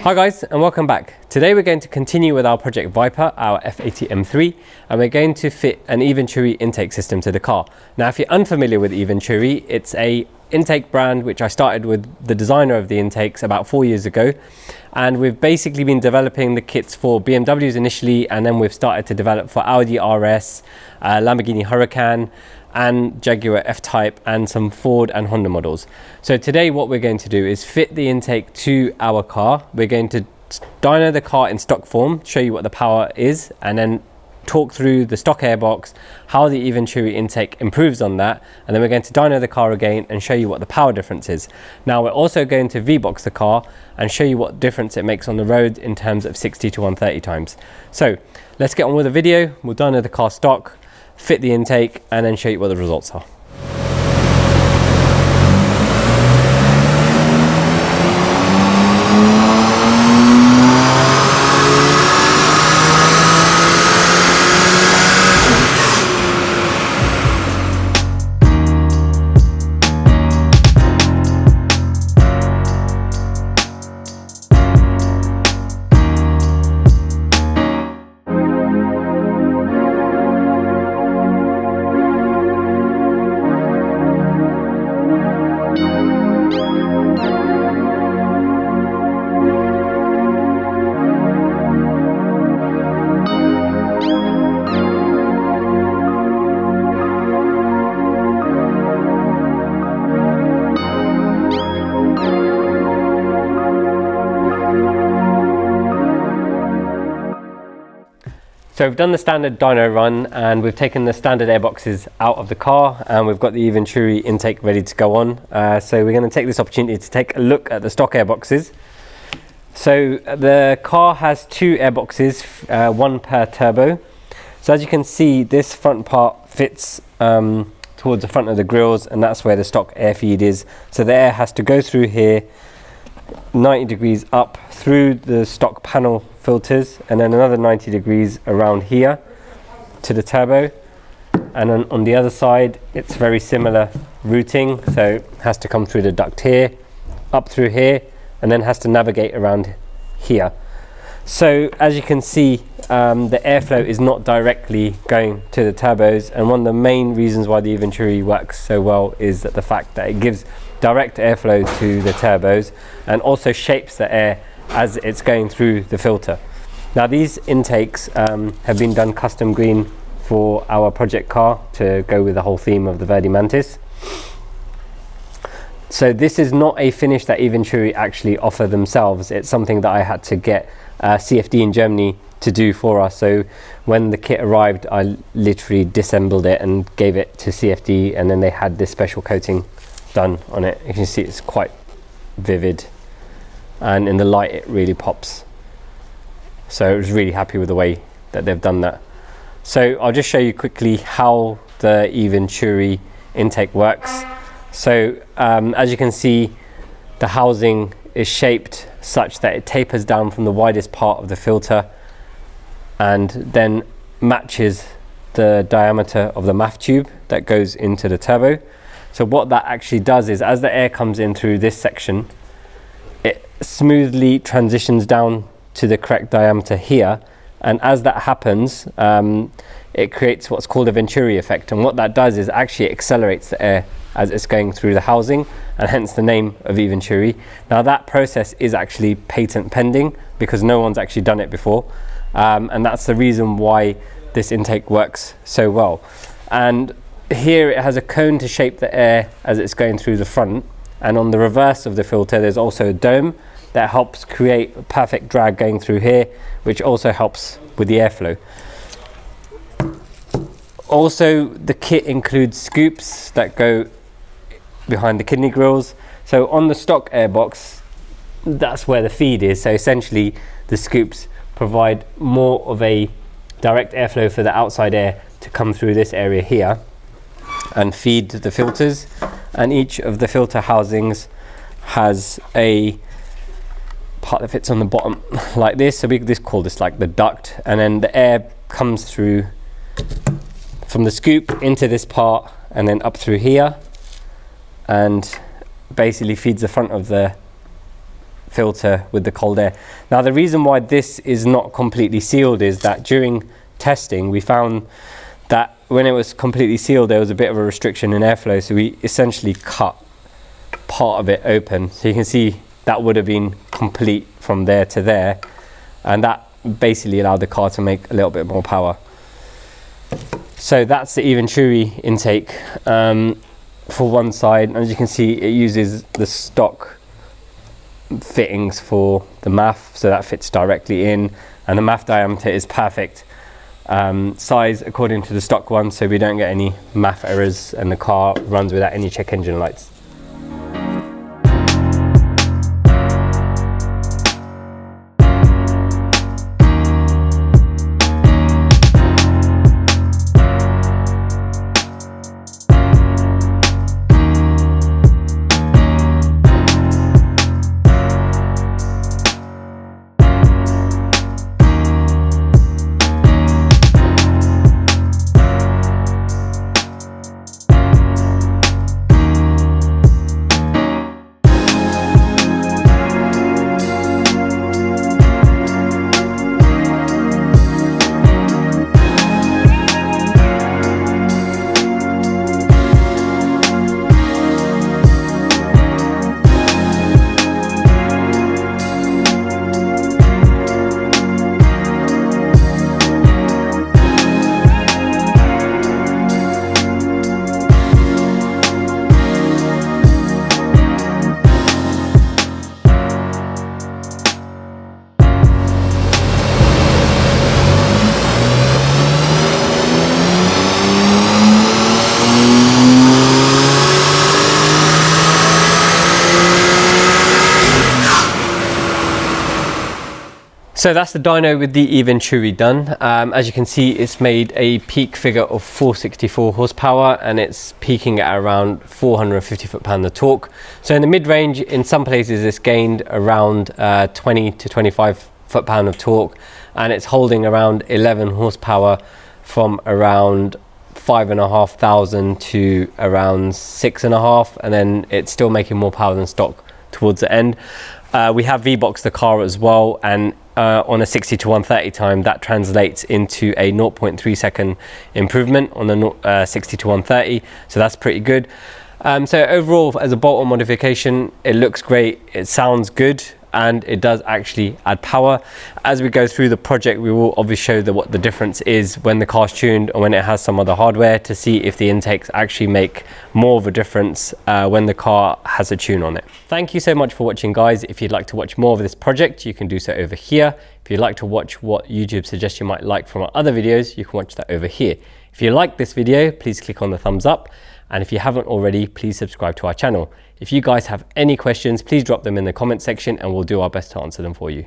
Hi guys, and welcome back. Today we're going to continue with our Project Vyper, our F80 M3, and we're going to fit an Eventuri intake system to the car. Now if you're unfamiliar with Eventuri, it's a intake brand which I started with the designer of the intakes about 4 years ago, and we've basically been developing the kits for BMWs initially, and then we've started to develop for Audi RS, Lamborghini Huracan, and Jaguar F-Type, and some Ford and Honda models. So today what we're going to do is fit the intake to our car. We're going to dyno the car in stock form, show you what the power is, and then talk through the stock airbox, how the Eventuri intake improves on that, and then we're going to dyno the car again and show you what the power difference is. Now we're also going to V-box the car and show you what difference it makes on the road in terms of 60 to 130 times. So let's get on with the video. We'll dyno the car stock, fit the intake, and then show you what the results are. So we've done the standard dyno run, and we've taken the standard airboxes out of the car, and we've got the Eventuri intake ready to go on. So we're going to take this opportunity to take a look at the stock airboxes. So the car has two airboxes, one per turbo. So as you can see, this front part fits towards the front of the grills, and that's where the stock air feed is. So the air has to go through here, 90 degrees up through the stock panel filters, and then another 90 degrees around here to the turbo, and then on the other side it's very similar routing, so it has to come through the duct here, up through here, and then has to navigate around here. So as you can see, the airflow is not directly going to the turbos, and one of the main reasons why the Eventuri works so well is that the fact that it gives direct airflow to the turbos and also shapes the air as it's going through the filter. Now these intakes have been done custom green for our project car to go with the whole theme of the Verde Mantis. So this is not a finish that Eventuri actually offer themselves. It's something that I had to get CFD in Germany to do for us. So when the kit arrived, I literally disassembled it and gave it to CFD, and then they had this special coating done on it. You can see it's quite vivid, and in the light it really pops. So I was really happy with the way that they've done that. So I'll just show you quickly how the Eventuri intake works. So as you can see, the housing is shaped such that it tapers down from the widest part of the filter and then matches the diameter of the MAF tube that goes into the turbo. So what that actually does is, as the air comes in through this section, it smoothly transitions down to the correct diameter here, and as that happens, it creates what's called a Venturi effect, and what that does is actually accelerates the air as it's going through the housing, and hence the name of Eventuri. Now that process is actually patent pending because no one's actually done it before, and that's the reason why this intake works so well. And here it has a cone to shape the air as it's going through the front, and on the reverse of the filter there's also a dome that helps create a perfect drag going through here, which also helps with the airflow. Also, the kit includes scoops that go behind the kidney grills. So on the stock airbox, that's where the feed is. So essentially the scoops provide more of a direct airflow for the outside air to come through this area here and feed the filters, and each of the filter housings has a part that fits on the bottom like this. So we just call this like the duct, and then the air comes through from the scoop into this part and then up through here, and basically feeds the front of the filter with the cold air. Now the reason why this is not completely sealed is that during testing we found that when it was completely sealed there was a bit of a restriction in airflow, so we essentially cut part of it open. So you can see that would have been complete from there to there, and that basically allowed the car to make a little bit more power. So that's the Eventuri intake for one side. As you can see, it uses the stock fittings for the MAF, so that fits directly in, and the MAF diameter is perfect size according to the stock one, so we don't get any MAF errors and the car runs without any check engine lights. So that's the dyno with the Eventuri done. As you can see, it's made a peak figure of 464 horsepower and it's peaking at around 450 foot-pound of torque. So in the mid-range, in some places it's gained around 20 to 25 foot-pound of torque, and it's holding around 11 horsepower from around 5,500 to around 6,500, and then it's still making more power than stock towards the end. We have V-boxed the car as well, and on a 60 to 130 time, that translates into a 0.3 second improvement on the 60 to 130, so that's pretty good. So overall, as a bolt-on modification, it looks great, it sounds good, and it does actually add power. As we go through the project, we will obviously show what the difference is when the car's tuned or when it has some other hardware, to see if the intakes actually make more of a difference when the car has a tune on it. Thank you so much for watching, guys. If you'd like to watch more of this project, you can do so over here. If you'd like to watch what YouTube suggests you might like from our other videos, you can watch that over here. If you like this video, please click on the thumbs up. And if you haven't already, please subscribe to our channel. If you guys have any questions, please drop them in the comment section and we'll do our best to answer them for you.